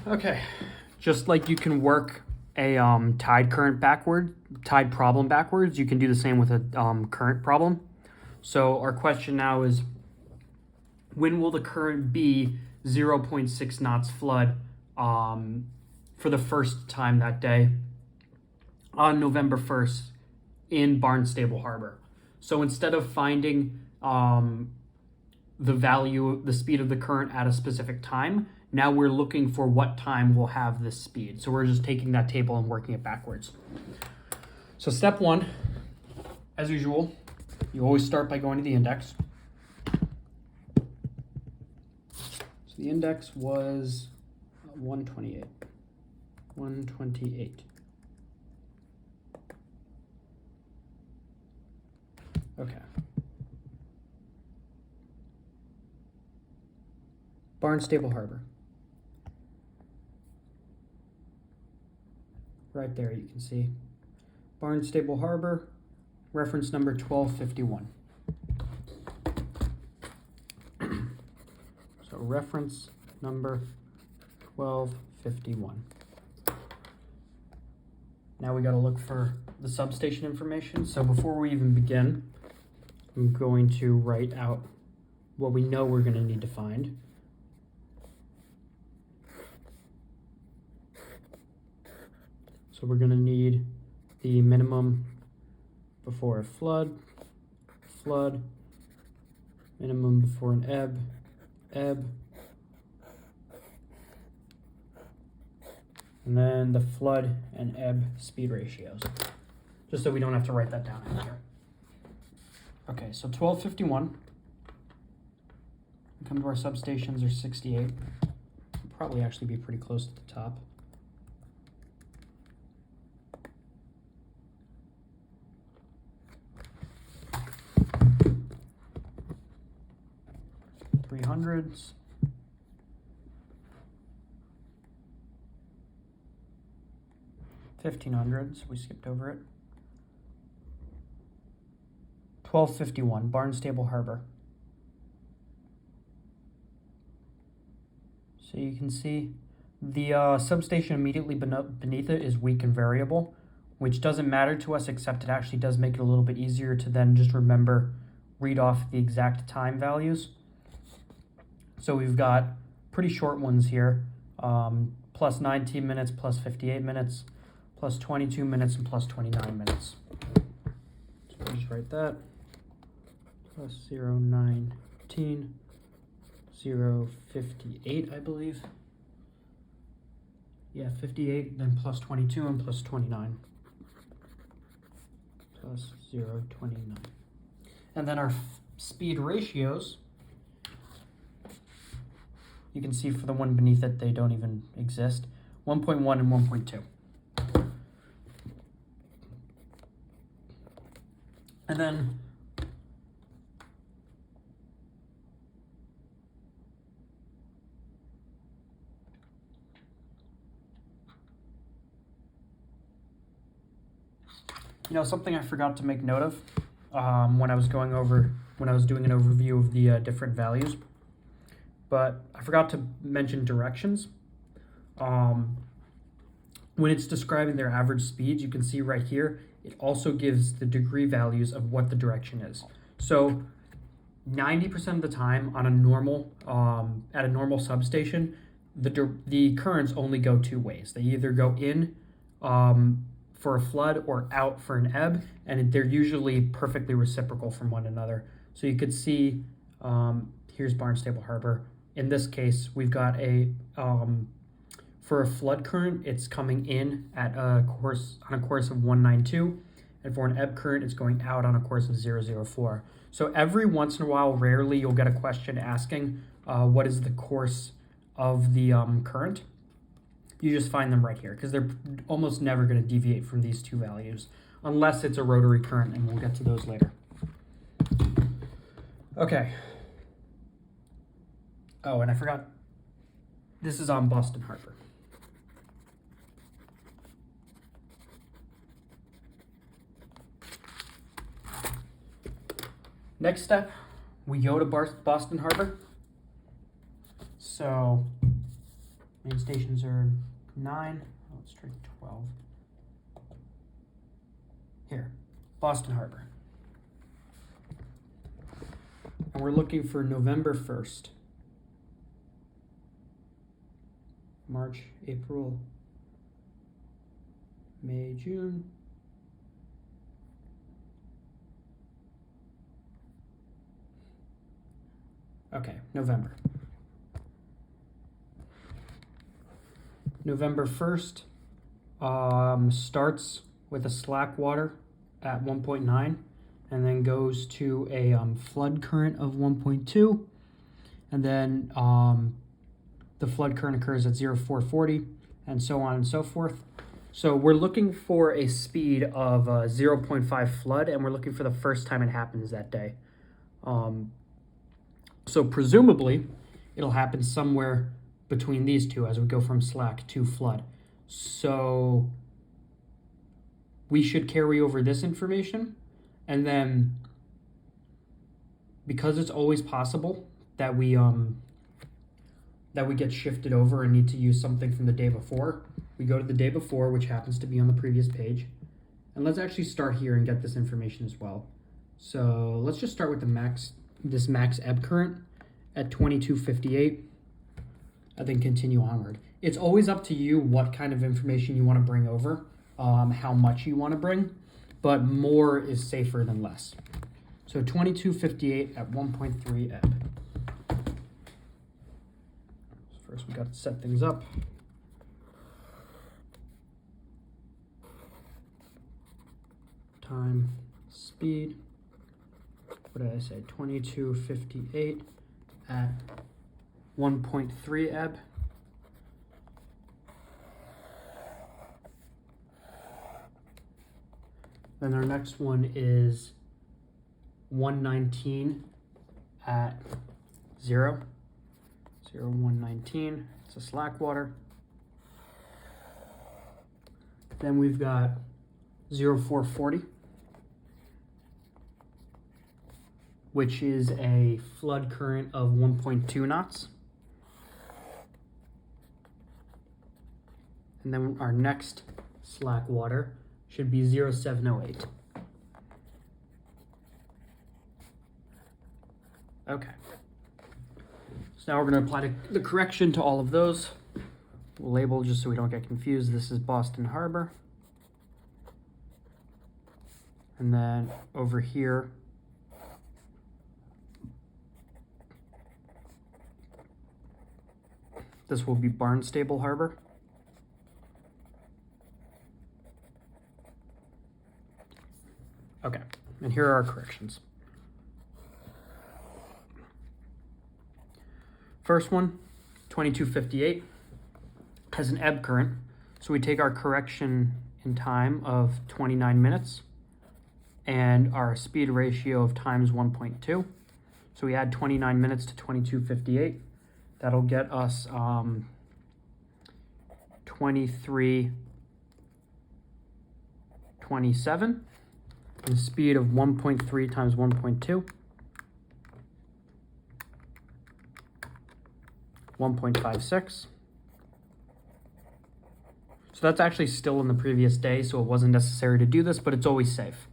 Okay, just like you can work a tide problem backwards, you can do the same with a current problem. So our question now is, when will the current be 0.6 knots flood for the first time that day on November 1st in Barnstable Harbor? So instead of finding the speed of the current at a specific time, now we're looking for what time will have this speed. So we're just taking that table and working it backwards. So step one, as usual, you always start by going to the index. So the index was 128. 128. Okay. Barnstable Harbor. Right there you can see. Barnstable Harbor, reference number 1251. So reference number 1251. Now we got to look for the substation information. So before we even begin, I'm going to write out what we know we're going to need to find. So we're going to need the minimum before a flood, minimum before an ebb, and then the flood and ebb speed ratios, just so we don't have to write that down in here. Okay, so 1251. Come to our substations are 68. We'll probably actually be pretty close to the top. Hundreds, 1500s, we skipped over it. 1251, Barnstable Harbor. So you can see the substation immediately beneath it is weak and variable, which doesn't matter to us, except it actually does make it a little bit easier to then just read off the exact time values. So we've got pretty short ones here, plus 19 minutes, plus 58 minutes, plus 22 minutes, and plus 29 minutes. So we'll just write that. Plus 019, 058, I believe. Yeah, 58, then plus 22, and plus 29. Plus 029. And then our speed ratios, you can see for the one beneath it, they don't even exist. 1.1 and 1.2. And then something I forgot to make note of when I was doing an overview of the different values. But I forgot to mention directions. When it's describing their average speeds, you can see right here, it also gives the degree values of what the direction is. So 90% of the time on a normal, at a normal substation, the currents only go two ways. They either go in for a flood or out for an ebb, and they're usually perfectly reciprocal from one another. So you could see, here's Barnstable Harbor. In this case, we've got for a flood current, it's coming in at on a course of 192, and for an ebb current, it's going out on a course of 004. So every once in a while, rarely, you'll get a question asking what is the course of the current. You just find them right here, because they're almost never going to deviate from these two values, unless it's a rotary current, and we'll get to those later. Okay. Oh, and I forgot, this is on Boston Harbor. Next step, we go to Boston Harbor. So Main stations are 9. Let's try 12. Here, Boston Harbor. And we're looking for November 1st. March, April, May, June. Okay, November. November 1st starts with a slack water at 1.9 and then goes to a flood current of 1.2, and then the flood current occurs at 0440 and so on and so forth. So we're looking for a speed of 0.5 flood, and we're looking for the first time it happens that day. So presumably it'll happen somewhere between these two as we go from slack to flood. So we should carry over this information, and then because it's always possible that we get shifted over and need to use something from the day before, we go to the day before, which happens to be on the previous page. And let's actually start here and get this information as well. So let's just start with this max ebb current at 2258, and then continue onward. It's always up to you what kind of information you want to bring over, how much you want to bring, but more is safer than less. So 2258 at 1.3 ebb. First, we got to set things up. Time, speed. What did I say? 2258 at 1.3 ebb. Then our next one is 119 at 119. It's a slack water. Then we've got 0440, which is a flood current of 1.2 knots. And then our next slack water should be 0708. Okay. So now we're going to apply the correction to all of those. We'll label just so we don't get confused. This is Boston Harbor. And then over here, this will be Barnstable Harbor. Okay, and here are our corrections. First one, 2258, has an ebb current. So we take our correction in time of 29 minutes and our speed ratio of times 1.2. So we add 29 minutes to 2258. That'll get us 2327. And speed of 1.3 times 1.2. 1.56. So that's actually still in the previous day, so it wasn't necessary to do this, but it's always safe.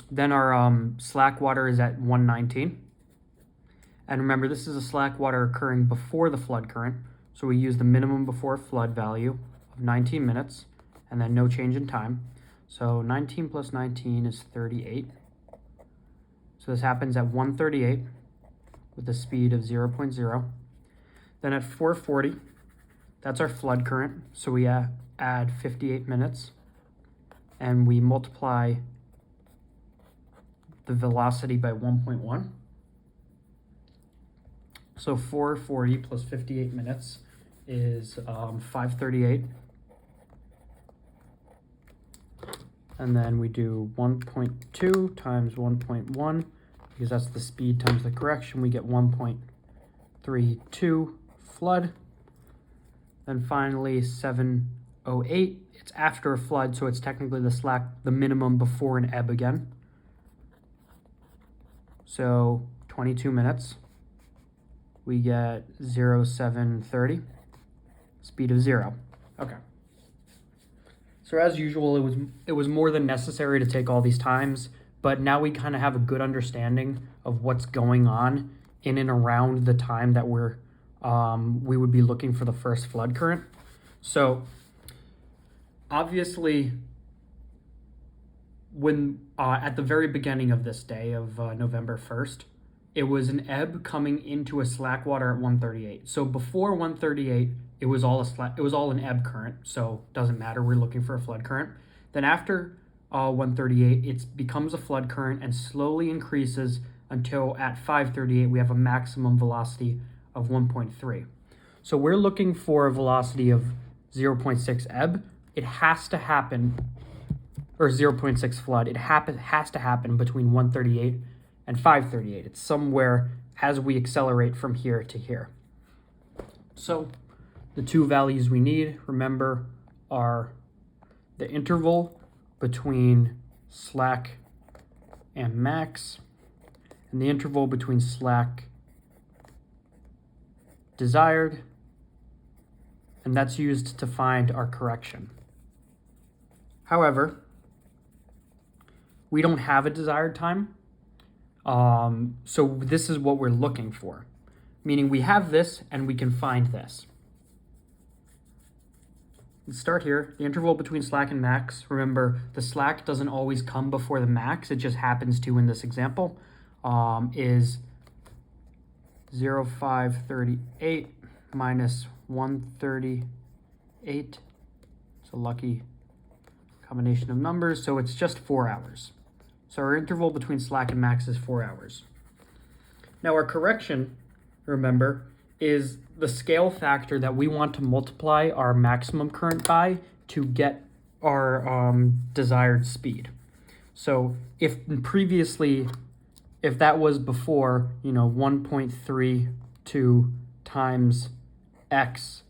Then our slack water is at 119. And remember, this is a slack water occurring before the flood current, so we use the minimum before flood value of 19 minutes, and then no change in time. So 19 plus 19 is 38. So this happens at 138 with a speed of 0.0. Then at 440, that's our flood current. So we add 58 minutes and we multiply the velocity by 1.1. So 440 plus 58 minutes is 538. And then we do 1.2 times 1.1, because that's the speed times the correction. We get 1.32 flood. Then finally 708, it's after a flood, so it's technically the minimum before an ebb again. So 22 minutes, we get 0730. speed of 0. Okay. So as usual, it was more than necessary to take all these times, but now we kind of have a good understanding of what's going on in and around the time that we would be looking for the first flood current. So obviously, when at the very beginning of this day of November 1st, it was an ebb coming into a slack water at 138. So before 138, it was all an ebb current, so doesn't matter. We're looking for a flood current. Then after 138, it becomes a flood current and slowly increases until at 538 we have a maximum velocity of 1.3. So we're looking for a velocity of 0.6 ebb. It has to happen, or 0.6 flood. It has to happen between 138 and 538. It's somewhere as we accelerate from here to here. So the two values we need, remember, are the interval between slack and max, and the interval between slack desired, and that's used to find our correction. However, we don't have a desired time, so this is what we're looking for, meaning we have this and we can find this. Let's start here. The interval between slack and max. Remember, the slack doesn't always come before the max. It just happens to in this example. Is 0.538 minus 138. It's a lucky combination of numbers, so it's just 4 hours. So our interval between slack and max is 4 hours. Now our correction, remember, is the scale factor that we want to multiply our maximum current by to get our desired speed. So if that was before, 1.32 times x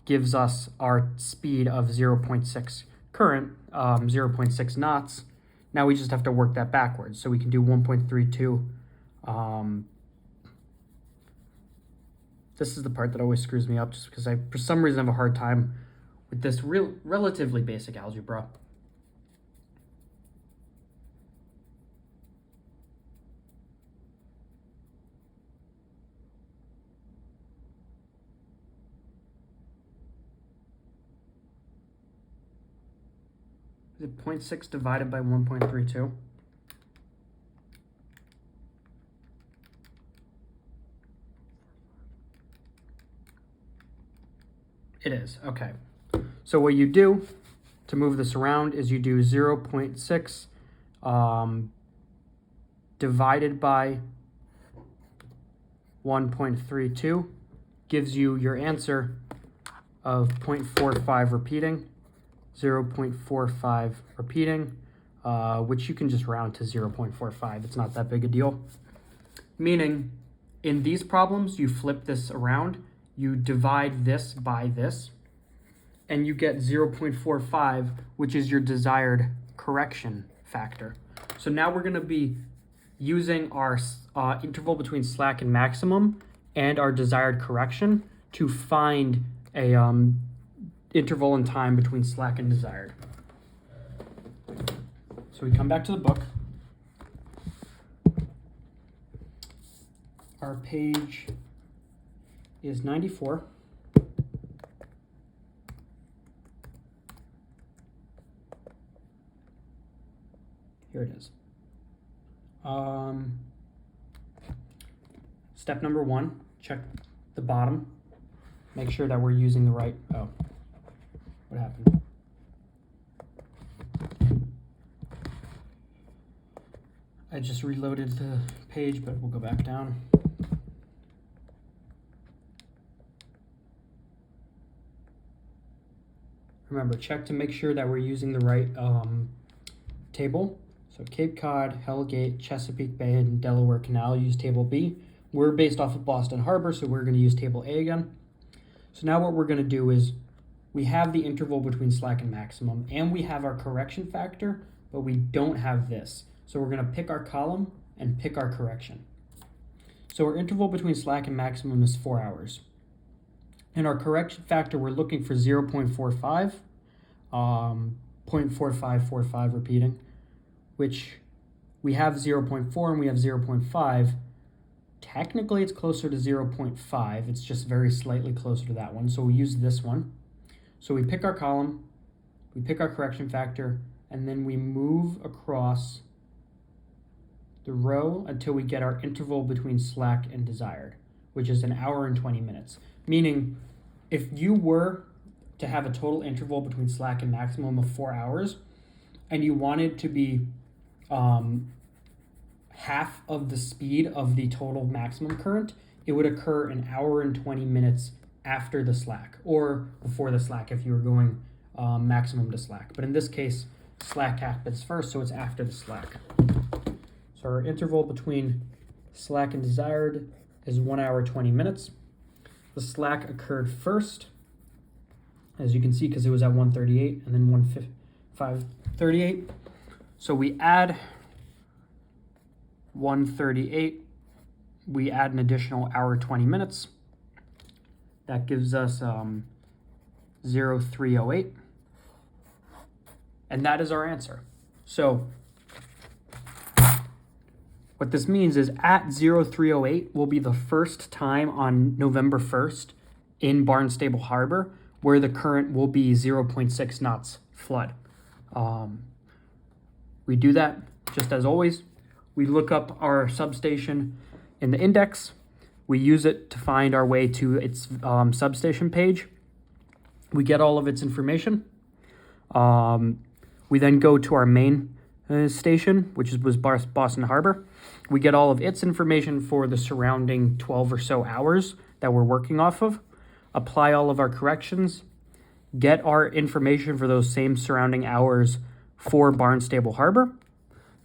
gives us our speed of 0.6 current, 0.6 knots. Now we just have to work that backwards. So we can do 1.32. This is the part that always screws me up just because I, for some reason, have a hard time with this relatively basic algebra. Is it 0.6 divided by 1.32? It is, okay. So what you do to move this around is you do 0.6 divided by 1.32 gives you your answer of 0.45 repeating, 0.45 repeating, which you can just round to 0.45. It's not that big a deal. Meaning, in these problems, you flip this around, you divide this by this, and you get 0.45, which is your desired correction factor. So now we're going to be using our interval between slack and maximum and our desired correction to find a interval in time between slack and desired. So we come back to the book. Our page is 94. Here it is. Step number 1, check the bottom. Make sure that we're using the right, oh, what happened? I just reloaded the page, but we'll go back down. Remember, check to make sure that we're using the right table. So Cape Cod, Hellgate, Chesapeake Bay, and Delaware Canal use table B. We're based off of Boston Harbor, so we're going to use table A again. So now what we're going to do is we have the interval between slack and maximum, and we have our correction factor, but we don't have this. So we're going to pick our column and pick our correction. So our interval between slack and maximum is 4 hours. And our correction factor, we're looking for 0.45, 0.4545 repeating, which we have 0.4 and we have 0.5. Technically, it's closer to 0.5. It's just very slightly closer to that one. So we use this one. So we pick our column, we pick our correction factor, and then we move across the row until we get our interval between slack and desired, which is 1 hour and 20 minutes. Meaning, if you were to have a total interval between slack and maximum of 4 hours, and you wanted to be half of the speed of the total maximum current, it would occur 1 hour and 20 minutes after the slack, or before the slack if you were going maximum to slack. But in this case, slack happens first, so it's after the slack. So our interval between slack and desired is 1 hour, 20 minutes. The slack occurred first, as you can see, because it was at 1:38 and then 5:38. So we add 1:38, we add an additional hour, 20 minutes. That gives us 0.308. And that is our answer. So what this means is at 0.308 will be the first time on November 1st in Barnstable Harbor where the current will be 0.6 knots flood. We do that just as always. We look up our substation in the index. We use it to find our way to its substation page. We get all of its information. We then go to our main station, which was Boston Harbor. We get all of its information for the surrounding 12 or so hours that we're working off of, apply all of our corrections, get our information for those same surrounding hours for Barnstable Harbor.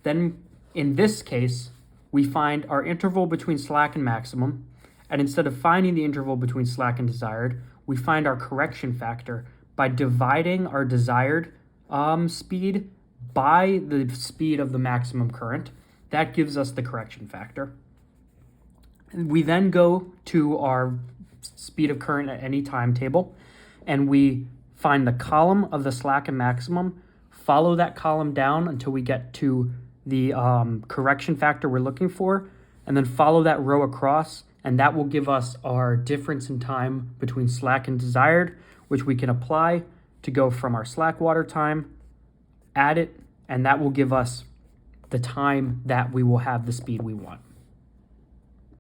Then, in this case, we find our interval between slack and maximum, and instead of finding the interval between slack and desired, we find our correction factor by dividing our desired speed by the speed of the maximum current. That gives us the correction factor. We then go to our speed of current at any time table, and we find the column of the slack and maximum, follow that column down until we get to the correction factor we're looking for, and then follow that row across, and that will give us our difference in time between slack and desired, which we can apply to go from our slack water time, add it, and that will give us the time that we will have the speed we want.